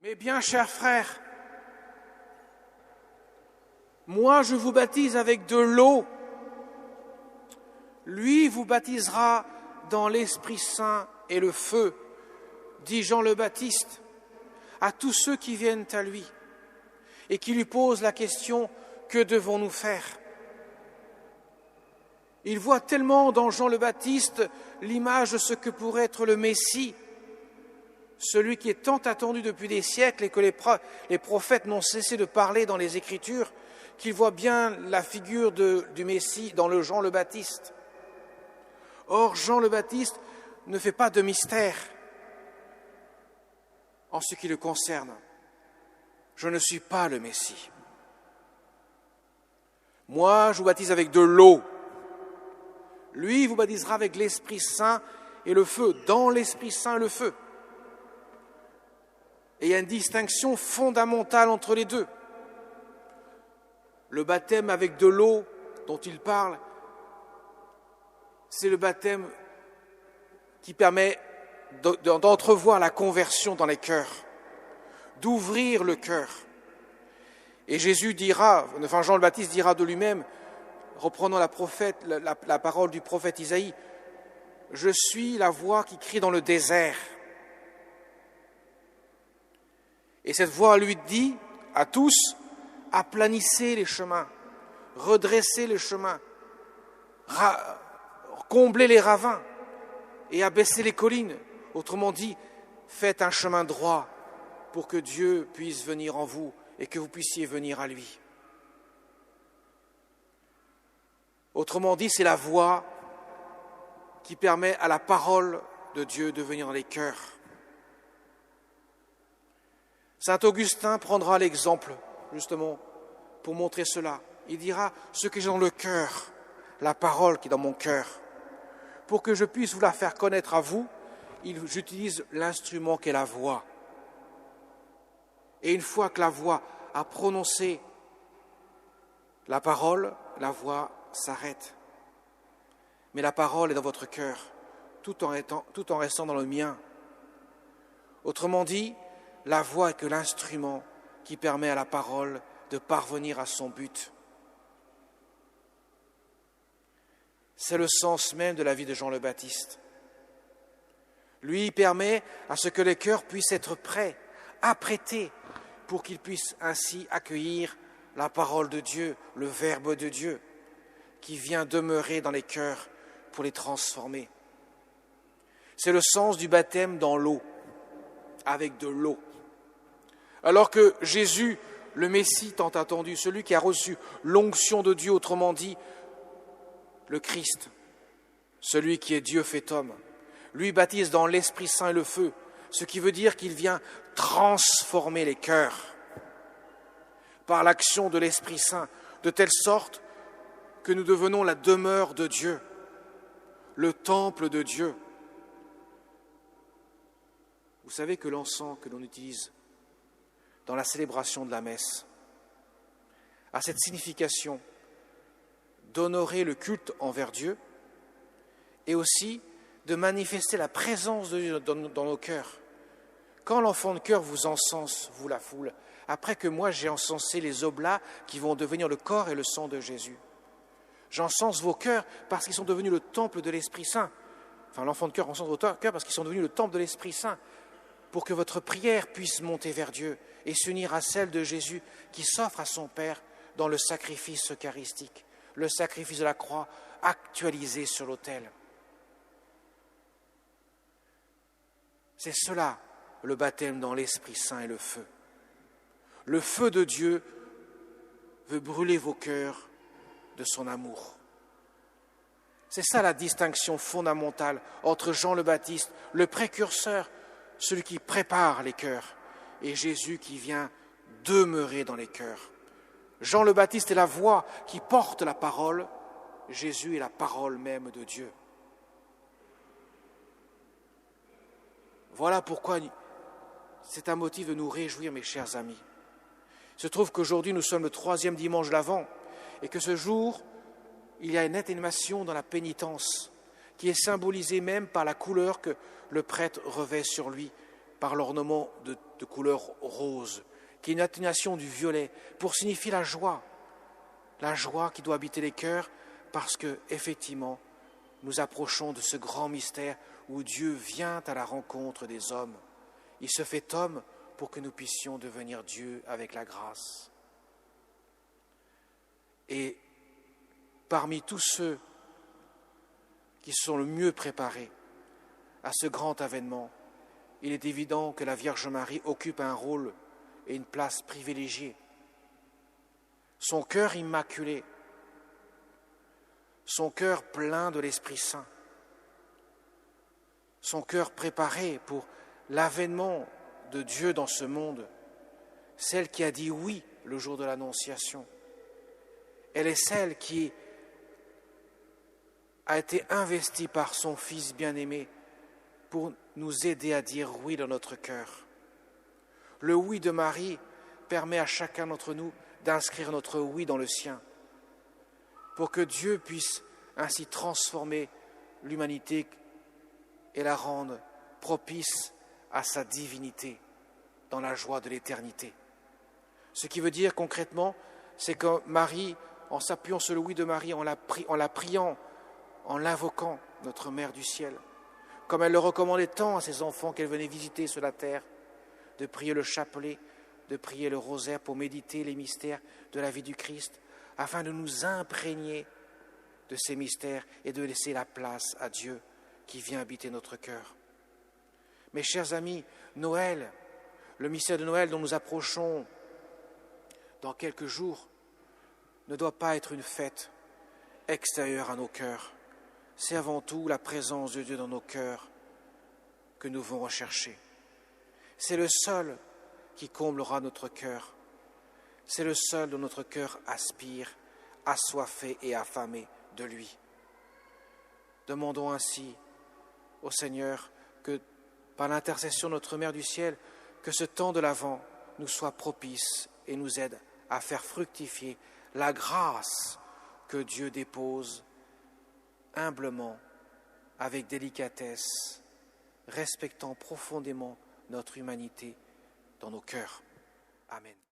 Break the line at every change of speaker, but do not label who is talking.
Mais bien, chers frères, moi je vous baptise avec de l'eau. Lui vous baptisera dans l'Esprit Saint et le feu, dit Jean le Baptiste à tous ceux qui viennent à lui et qui lui posent la question « Que devons-nous faire ?» Il voit tellement dans Jean le Baptiste l'image de ce que pourrait être le Messie, celui qui est tant attendu depuis des siècles et que les prophètes n'ont cessé de parler dans les Écritures, qu'il voit bien la figure du Messie dans le Jean le Baptiste. Or, Jean le Baptiste ne fait pas de mystère en ce qui le concerne. Je ne suis pas le Messie. Moi, je vous baptise avec de l'eau. Lui vous baptisera avec l'Esprit Saint et le feu, dans l'Esprit Saint et le feu. Et il y a une distinction fondamentale entre les deux. Le baptême avec de l'eau dont il parle, c'est le baptême qui permet d'entrevoir la conversion dans les cœurs, d'ouvrir le cœur. Et Jésus dira, enfin Jean le Baptiste dira de lui-même, reprenant la parole du prophète Isaïe, « Je suis la voix qui crie dans le désert. » Et cette voix lui dit à tous, « Aplanissez les chemins, redressez les chemins, comblez les ravins et abaissez les collines. » Autrement dit, faites un chemin droit pour que Dieu puisse venir en vous et que vous puissiez venir à lui. Autrement dit, c'est la voix qui permet à la parole de Dieu de venir dans les cœurs. Saint Augustin prendra l'exemple, justement, pour montrer cela. Il dira, ce que j'ai dans le cœur, la parole qui est dans mon cœur, pour que je puisse vous la faire connaître à vous, j'utilise l'instrument qu'est la voix. Et une fois que la voix a prononcé la parole, la voix s'arrête. Mais la parole est dans votre cœur, tout en restant dans le mien. Autrement dit, la voix est que l'instrument qui permet à la parole de parvenir à son but. C'est le sens même de la vie de Jean le Baptiste. Lui, il permet à ce que les cœurs puissent être prêts, apprêtés, pour qu'ils puissent ainsi accueillir la parole de Dieu, le Verbe de Dieu, qui vient demeurer dans les cœurs pour les transformer. C'est le sens du baptême dans l'eau, avec de l'eau. Alors que Jésus, le Messie tant attendu, celui qui a reçu l'onction de Dieu, autrement dit, le Christ, celui qui est Dieu fait homme, lui baptise dans l'Esprit Saint et le feu, ce qui veut dire qu'il vient transformer les cœurs par l'action de l'Esprit Saint, de telle sorte que nous devenons la demeure de Dieu, le temple de Dieu. Vous savez que l'encens que l'on utilise dans la célébration de la messe a cette signification d'honorer le culte envers Dieu et aussi de manifester la présence de Dieu dans nos cœurs. Quand l'enfant de cœur vous encense, vous la foule, après que moi j'ai encensé les oblats qui vont devenir le corps et le sang de Jésus. J'encense vos cœurs parce qu'ils sont devenus le temple de l'Esprit Saint. Enfin, l'enfant de cœur encense vos cœurs parce qu'ils sont devenus le temple de l'Esprit Saint, pour que votre prière puisse monter vers Dieu et s'unir à celle de Jésus qui s'offre à son Père dans le sacrifice eucharistique, le sacrifice de la croix actualisé sur l'autel. C'est cela, le baptême dans l'Esprit Saint et le feu. Le feu de Dieu veut brûler vos cœurs de son amour. C'est ça la distinction fondamentale entre Jean le Baptiste, le précurseur, celui qui prépare les cœurs, et Jésus qui vient demeurer dans les cœurs. Jean le Baptiste est la voix qui porte la parole, Jésus est la parole même de Dieu. Voilà pourquoi c'est un motif de nous réjouir, mes chers amis. Il se trouve qu'aujourd'hui, nous sommes le 3e dimanche de l'Avent, et que ce jour, il y a une atténuation dans la pénitence, qui est symbolisée même par la couleur que le prêtre revêt sur lui, par l'ornement de de couleur rose, qui est une atténuation du violet, pour signifier la joie qui doit habiter les cœurs, parce que, effectivement, nous approchons de ce grand mystère où Dieu vient à la rencontre des hommes. Il se fait homme pour que nous puissions devenir Dieu avec la grâce. Et parmi tous ceux qui sont le mieux préparés à ce grand avènement, il est évident que la Vierge Marie occupe un rôle et une place privilégiée. Son cœur immaculé, son cœur plein de l'Esprit Saint, son cœur préparé pour l'avènement de Dieu dans ce monde, celle qui a dit oui le jour de l'Annonciation. Elle est celle qui a été investie par son Fils bien-aimé pour nous aider à dire oui dans notre cœur. Le oui de Marie permet à chacun d'entre nous d'inscrire notre oui dans le sien, pour que Dieu puisse ainsi transformer l'humanité et la rendre propice à sa divinité dans la joie de l'éternité. Ce qui veut dire concrètement, c'est que Marie, en s'appuyant sur le oui de Marie, en la priant, en l'invoquant, notre Mère du ciel, comme elle le recommandait tant à ses enfants qu'elle venait visiter sur la terre, de prier le chapelet, de prier le rosaire pour méditer les mystères de la vie du Christ, afin de nous imprégner de ces mystères et de laisser la place à Dieu qui vient habiter notre cœur. Mes chers amis, Noël, le mystère de Noël dont nous approchons dans quelques jours, ne doit pas être une fête extérieure à nos cœurs. C'est avant tout la présence de Dieu dans nos cœurs que nous devons rechercher. C'est le seul qui comblera notre cœur. C'est le seul dont notre cœur aspire, assoiffé et affamé de lui. Demandons ainsi au Seigneur que, par l'intercession de notre Mère du ciel, que ce temps de l'Avent nous soit propice et nous aide à faire fructifier la grâce que Dieu dépose humblement, avec délicatesse, respectant profondément notre humanité dans nos cœurs. Amen.